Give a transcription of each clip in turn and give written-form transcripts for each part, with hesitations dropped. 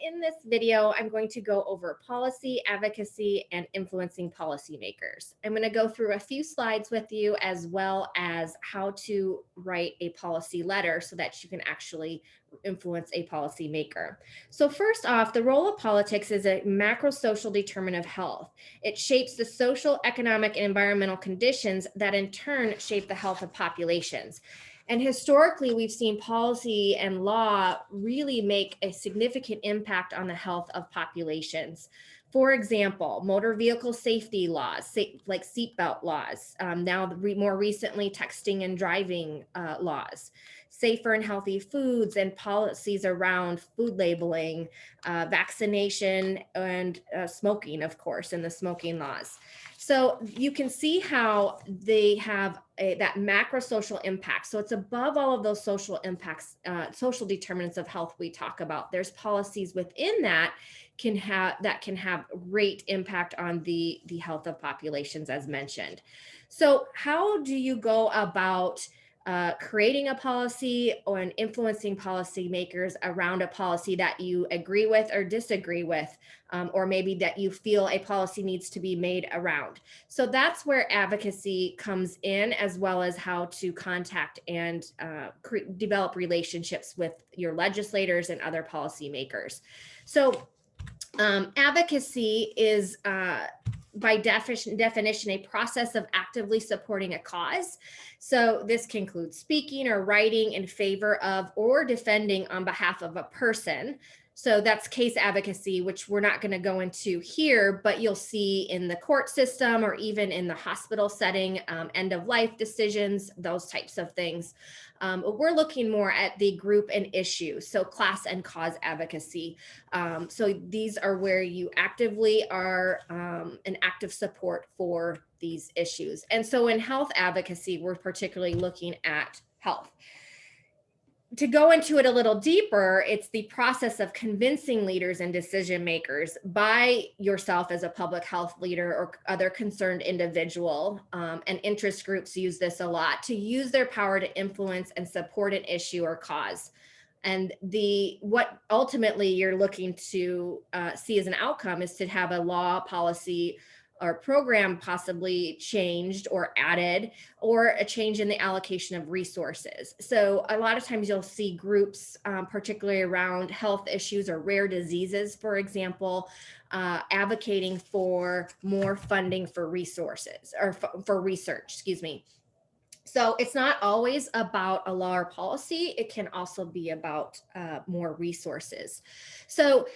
in this video, I'm going to go over policy, advocacy, and influencing policymakers. I'm going to go through a few slides with you as well as how to write a policy letter so that you can actually influence a policymaker. So first off, the role of politics is a macro social determinant of health. It shapes the social, economic, and environmental conditions that in turn shape the health of populations. And historically, we've seen policy and law really make a significant impact on the health of populations. For example, motor vehicle safety laws, like seatbelt laws, more recently, texting and driving laws, safer and healthy foods and policies around food labeling, vaccination, and smoking, of course, and the smoking laws. So you can see how they have that macro social impact. So it's above all of those social impacts, social determinants of health we talk about. There's policies within that can have great impact on the health of populations, as mentioned. So how do you go about creating a policy or influencing policymakers around a policy that you agree with or disagree with, or maybe that you feel a policy needs to be made around? So that's where advocacy comes in, as well as how to contact and develop relationships with your legislators and other policymakers. So advocacy is by definition, a process of actively supporting a cause. So this can include speaking or writing in favor of or defending on behalf of a person. So that's case advocacy, which we're not going to go into here, but you'll see in the court system or even in the hospital setting, end of life decisions, those types of things. We're looking more at the group and issue, so class and cause advocacy. So these are where you actively are an active support for these issues. And so in health advocacy, we're particularly looking at health. To go into it a little deeper, it's the process of convincing leaders and decision makers by yourself as a public health leader or other concerned individual, and interest groups use this a lot, to use their power to influence and support an issue or cause. And what ultimately you're looking to see as an outcome is to have a law, policy, or program possibly changed or added, or a change in the allocation of resources. So a lot of times you'll see groups, particularly around health issues or rare diseases, for example, advocating for more funding for resources or for research, excuse me. So it's not always about a law or policy. It can also be about more resources. So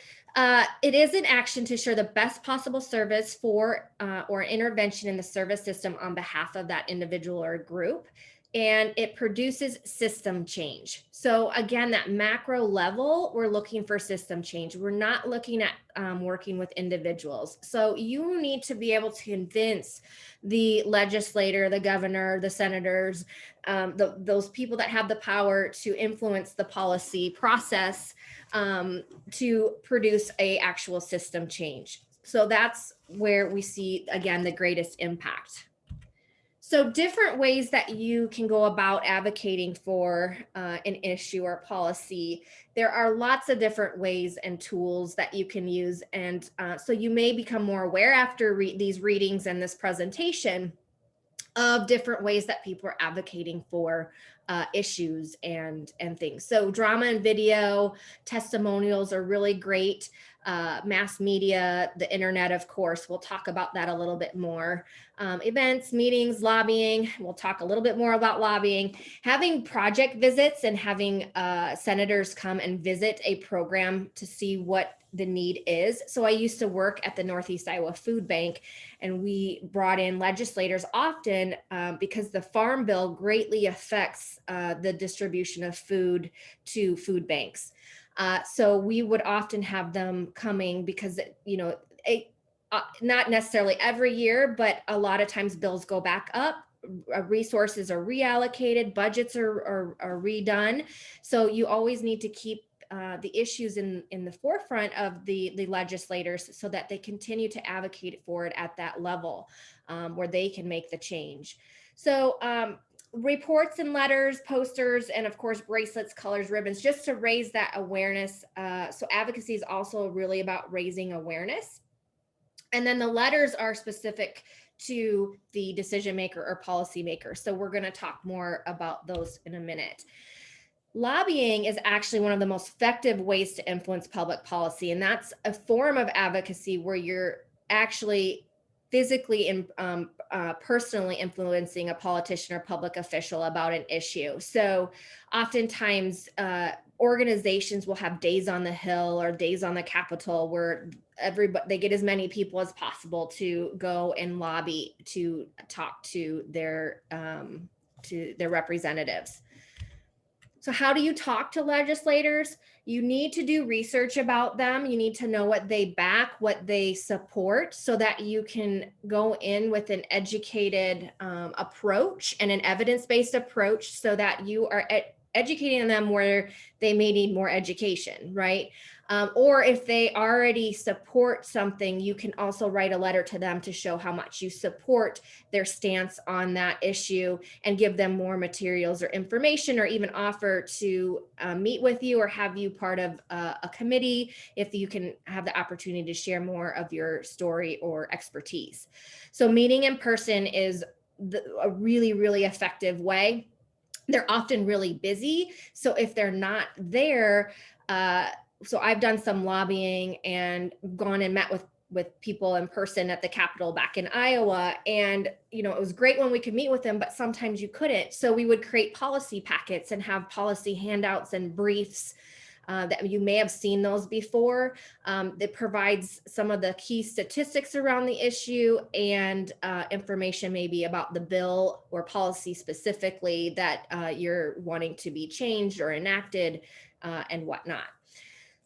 it is an action to ensure the best possible service for or intervention in the service system on behalf of that individual or group. And it produces system change. So again, that macro level, we're looking for system change. We're not looking at working with individuals. So you need to be able to convince the legislator, the governor, the senators, those people that have the power to influence the policy process to produce a actual system change. So that's where we see, again, the greatest impact. So different ways that you can go about advocating for an issue or policy. There are lots of different ways and tools that you can use. And so you may become more aware after these readings and this presentation of different ways that people are advocating for issues and things. So drama and video, testimonials are really great. Mass media, the internet, of course, we'll talk about that a little bit more. Events, meetings, lobbying, we'll talk a little bit more about lobbying. Having project visits and having senators come and visit a program to see what the need is. So I used to work at the Northeast Iowa Food Bank, and we brought in legislators often because the Farm Bill greatly affects the distribution of food to food banks. So we would often have them coming because, not necessarily every year, but a lot of times bills go back up, resources are reallocated, budgets are redone. So you always need to keep the issues in the forefront of the legislators so that they continue to advocate for it at that level where they can make the change. So reports and letters, posters, and of course, bracelets, colors, ribbons, just to raise that awareness. So advocacy is also really about raising awareness. And then the letters are specific to the decision maker or policy maker. So we're going to talk more about those in a minute. Lobbying is actually one of the most effective ways to influence public policy, and that's a form of advocacy where you're actually physically and personally influencing a politician or public official about an issue. So oftentimes organizations will have days on the Hill or days on the Capitol where they get as many people as possible to go and lobby to talk to their representatives. So how do you talk to legislators? You need to do research about them. You need to know what they back, what they support, so that you can go in with an educated approach and an evidence-based approach, so that you are educating them where they may need more education, right? Or if they already support something, you can also write a letter to them to show how much you support their stance on that issue and give them more materials or information, or even offer to meet with you or have you part of a committee if you can have the opportunity to share more of your story or expertise. So meeting in person is a really, really effective way. They're often really busy. So if they're not there, so I've done some lobbying and gone and met with people in person at the Capitol back in Iowa. And, you know, it was great when we could meet with them, but sometimes you couldn't. So we would create policy packets and have policy handouts and briefs that you may have seen those before. That provides some of the key statistics around the issue and information maybe about the bill or policy specifically that you're wanting to be changed or enacted and whatnot.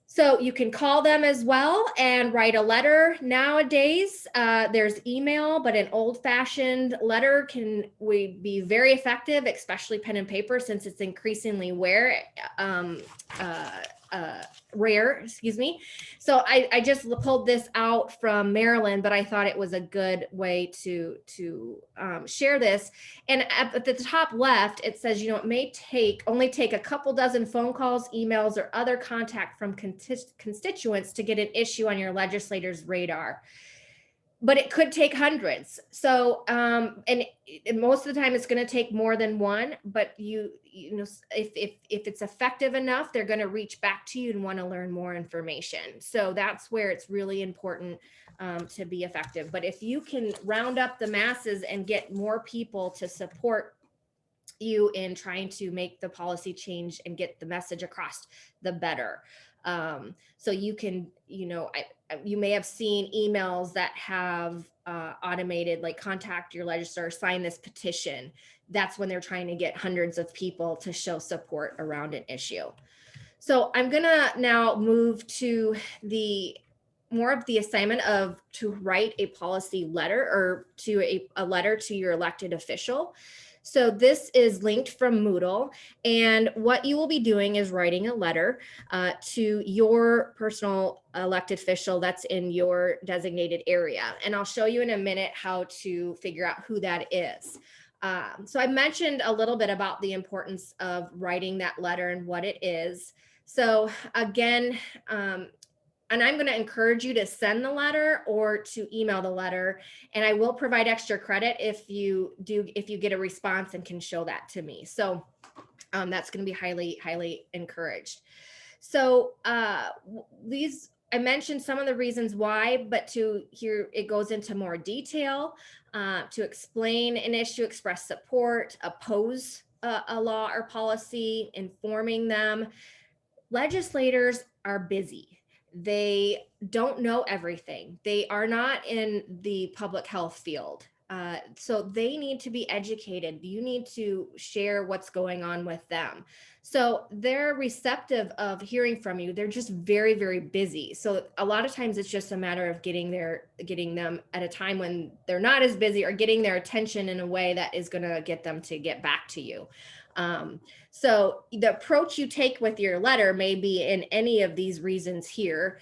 So you can call them as well and write a letter. Nowadays, there's email, but an old-fashioned letter can be very effective, especially pen and paper, since it's increasingly rare, excuse me. So I just pulled this out from Maryland, but I thought it was a good way to share this. And at the top left, it says, you know, it may only take a couple dozen phone calls, emails, or other contact from constituents to get an issue on your legislator's radar. But it could take hundreds. So, and most of the time it's going to take more than one, but you know, if it's effective enough, they're going to reach back to you and want to learn more information. So that's where it's really important to be effective. But if you can round up the masses and get more people to support you in trying to make the policy change and get the message across, the better. So you can, you know, you may have seen emails that have automated, like, contact your legislator, sign this petition. That's when they're trying to get hundreds of people to show support around an issue. So I'm gonna now move to more of the assignment of to write a policy letter or to a letter to your elected official. So this is linked from Moodle, and what you will be doing is writing a letter to your personal elected official that's in your designated area. And I'll show you in a minute how to figure out who that is. So I mentioned a little bit about the importance of writing that letter and what it is. So again, and I'm going to encourage you to send the letter or to email the letter. And I will provide extra credit if you get a response and can show that to me. So that's going to be highly, highly encouraged. So I mentioned some of the reasons why, but here it goes into more detail to explain an issue, express support, oppose a law or policy, informing them. Legislators are busy. They don't know everything. They are not in the public health field. So they need to be educated. You need to share what's going on with them. So they're receptive of hearing from you. They're just very, very busy. So a lot of times it's just a matter of getting them at a time when they're not as busy, or getting their attention in a way that is going to get them to get back to you. So the approach you take with your letter may be in any of these reasons here.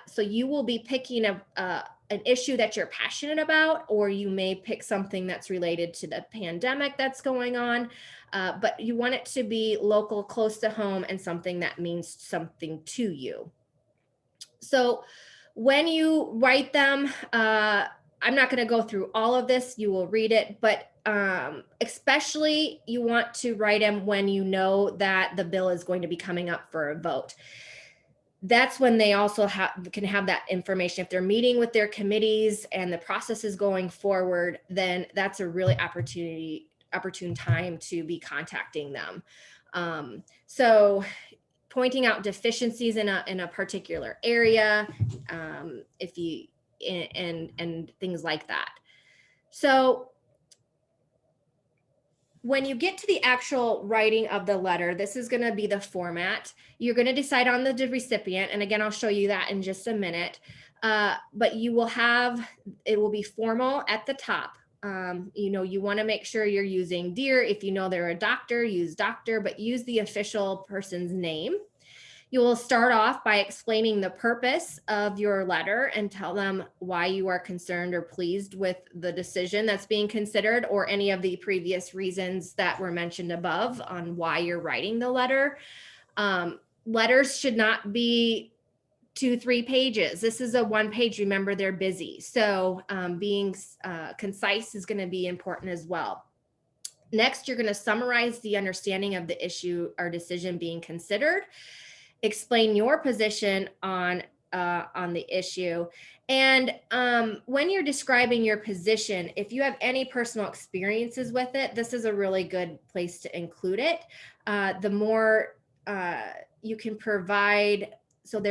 So you will be picking an issue that you're passionate about, or you may pick something that's related to the pandemic that's going on, but you want it to be local, close to home, and something that means something to you. So when you write them, I'm not going to go through all of this, you will read it, but especially you want to write them when you know that the bill is going to be coming up for a vote. That's when they also can have that information. If they're meeting with their committees and the process is going forward, then that's a really opportune time to be contacting them. So pointing out deficiencies in a particular area, if you and things like that. So when you get to the actual writing of the letter, this is going to be the format. You're going to decide on the recipient, and again, I'll show you that in just a minute. But you will have, it will be formal at the top. You want to make sure you're using dear. If you know they're a doctor, use doctor, but use the official person's name. You will start off by explaining the purpose of your letter and tell them why you are concerned or pleased with the decision that's being considered, or any of the previous reasons that were mentioned above on why you're writing the letter. Letters should not be 2-3 pages. This is a 1 page. Remember, they're busy. So being concise is going to be important as well. Next, you're going to summarize the understanding of the issue or decision being considered. Explain your position on the issue. And when you're describing your position, if you have any personal experiences with it, this is a really good place to include it. The more you can provide, so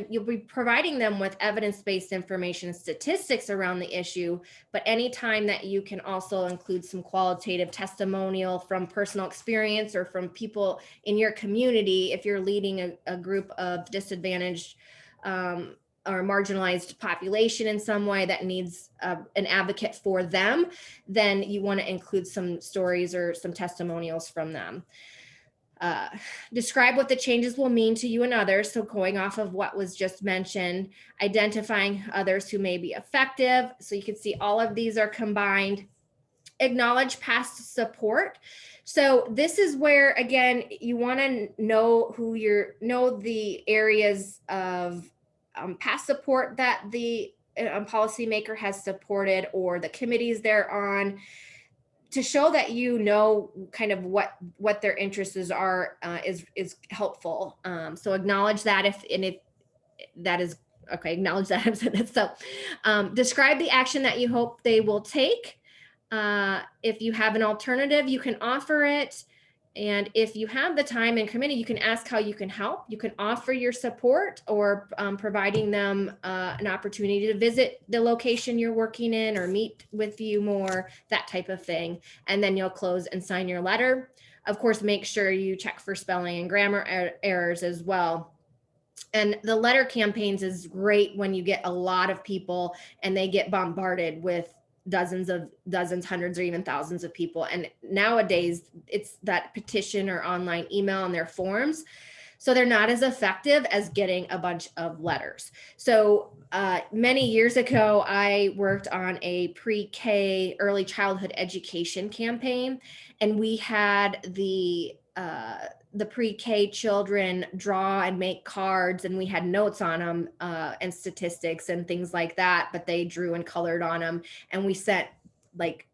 you'll be providing them with evidence-based information and statistics around the issue, but anytime that you can also include some qualitative testimonial from personal experience or from people in your community, if you're leading a group of disadvantaged or marginalized population in some way that needs an advocate for them, then you want to include some stories or some testimonials from them. Describe what the changes will mean to you and others. So going off of what was just mentioned, identifying others who may be effective. So you can see all of these are combined. Acknowledge past support. So this is where, again, you want to know the areas of past support that the policymaker has supported, or the committees they're on, to show that you know kind of what their interests are is helpful. So acknowledge that if that is okay, acknowledge that I've said that. So describe the action that you hope they will take. If you have an alternative, you can offer it. And if you have the time and committee, you can ask how you can help. You can offer your support, or providing them an opportunity to visit the location you're working in or meet with you more, that type of thing. And then you'll close and sign your letter. Of course, make sure you check for spelling and grammar errors as well. And the letter campaigns is great when you get a lot of people and they get bombarded with dozens, hundreds, or even thousands of people. And nowadays it's that petition or online email and their forms. So they're not as effective as getting a bunch of letters. So many years ago, I worked on a pre-K early childhood education campaign, and we had the pre-K children draw and make cards, and we had notes on them and statistics and things like that, but they drew and colored on them, and we sent like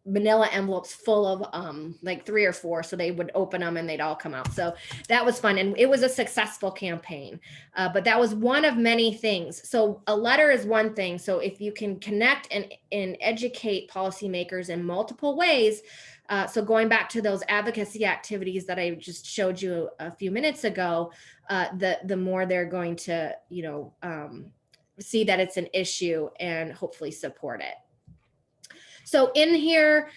manila envelopes full of like 3 or 4, so they would open them and they'd all come out. So that was fun, and it was a successful campaign, but that was one of many things. So a letter is one thing. So if you can connect and educate policymakers in multiple ways, so going back to those advocacy activities that I just showed you a few minutes ago, the more they're going to, see that it's an issue and hopefully support it. So in here,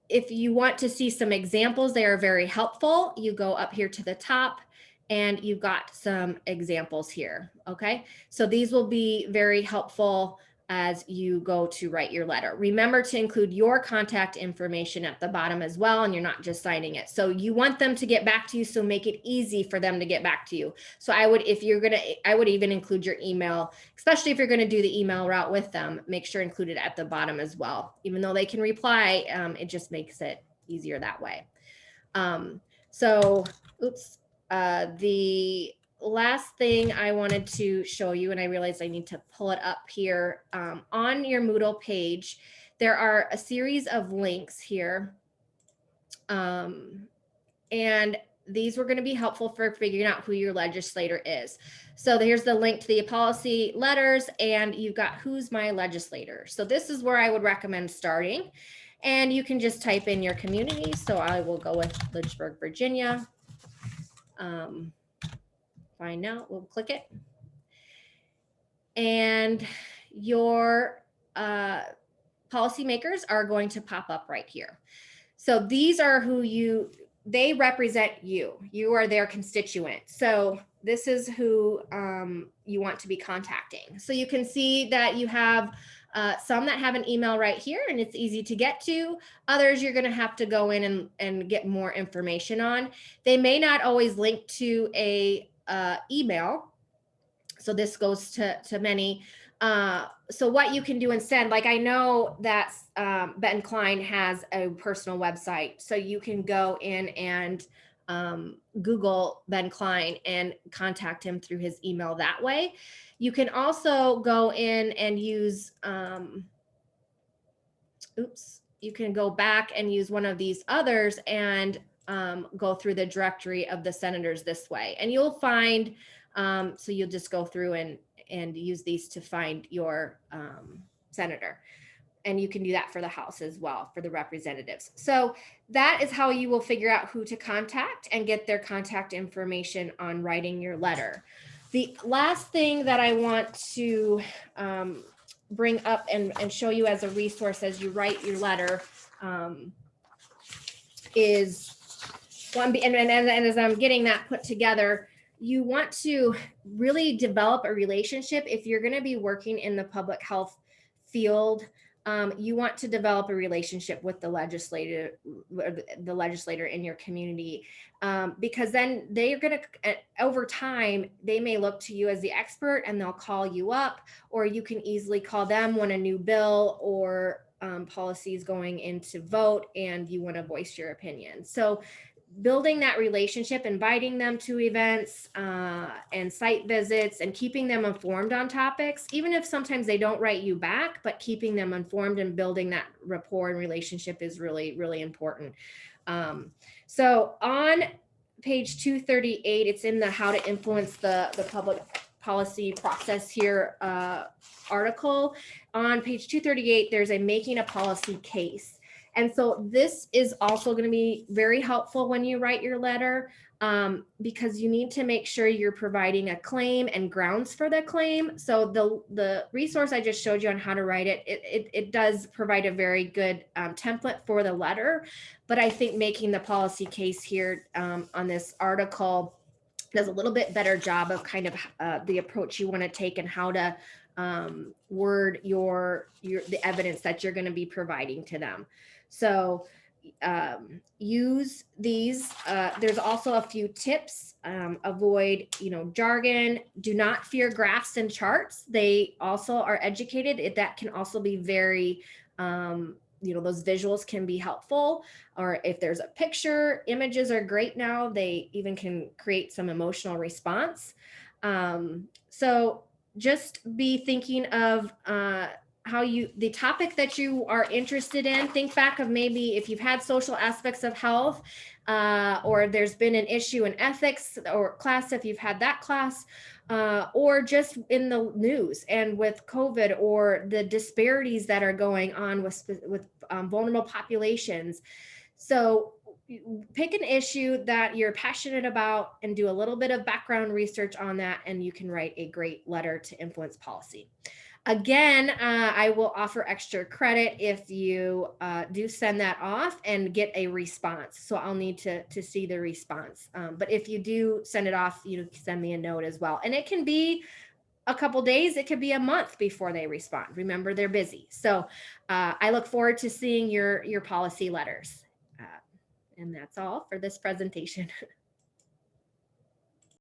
if you want to see some examples, they are very helpful. You go up here to the top and you've got some examples here. Okay, so these will be very helpful as you go to write your letter. Remember to include your contact information at the bottom as well, and you're not just signing it. So you want them to get back to you, so make it easy for them to get back to you. So I would, if you're gonna, I would even include your email, especially if you're gonna do the email route with them, make sure include it at the bottom as well. Even though they can reply, it just makes it easier that way. So, oops, the last thing I wanted to show you, and I realized I need to pull it up here, on your Moodle page, there are a series of links here. And these were going to be helpful for figuring out who your legislator is. So here's the link to the policy letters, and you've got who's my legislator. So this is where I would recommend starting. And you can just type in your community. So I will go with Lynchburg, Virginia. Find out, we'll click it. And your policymakers are going to pop up right here. So these are who they represent you. You are their constituent. So this is who you want to be contacting. So you can see that you have some that have an email right here, and it's easy to get to. Others you're going to have to go in and get more information on. They may not always link to a email. So this goes to many. So what you can do instead, like I know that Ben Klein has a personal website, so you can go in and Google Ben Klein and contact him through his email that way. You can also go in and use, you can go back and use one of these others and go through the directory of the senators this way. And you'll find, so you'll just go through and use these to find your senator. And you can do that for the House as well, for the representatives. So that is how you will figure out who to contact and get their contact information on writing your letter. The last thing that I want to bring up and show you as a resource as you write your letter is one, and as I'm getting that put together, you want to really develop a relationship. If you're going to be working in the public health field, you want to develop a relationship with the legislator in your community, because then they're going to, over time, they may look to you as the expert and they'll call you up, or you can easily call them when a new bill or policy is going into vote and you want to voice your opinion. So building that relationship, inviting them to events and site visits, and keeping them informed on topics, even if sometimes they don't write you back, but keeping them informed and building that rapport and relationship is really, really important. So on page 238, it's in the How to Influence the Public Policy Process here article. On page 238, there's a Making a Policy Case. And so this is also going to be very helpful when you write your letter, because you need to make sure you're providing a claim and grounds for the claim. So the resource I just showed you on how to write it, it does provide a very good template for the letter. But I think making the policy case here on this article does a little bit better job of kind of the approach you want to take and how to word the evidence that you're going to be providing to them. So use these. There's also a few tips. Avoid, jargon. Do not fear graphs and charts. They also are educated. That can also be very, those visuals can be helpful. Or if there's a picture, images are great now. They even can create some emotional response. So just be thinking of the topic that you are interested in. Think back of maybe if you've had social aspects of health, or there's been an issue in ethics or class, if you've had that class, or just in the news and with COVID, or the disparities that are going on with vulnerable populations. So pick an issue that you're passionate about and do a little bit of background research on that, and you can write a great letter to influence policy. Again, I will offer extra credit if you do send that off and get a response. So I'll need to see the response. But if you do send it off, send me a note as well. And it can be a couple days, it could be a month before they respond. Remember, they're busy. So I look forward to seeing your policy letters. Uh, and that's all for this presentation.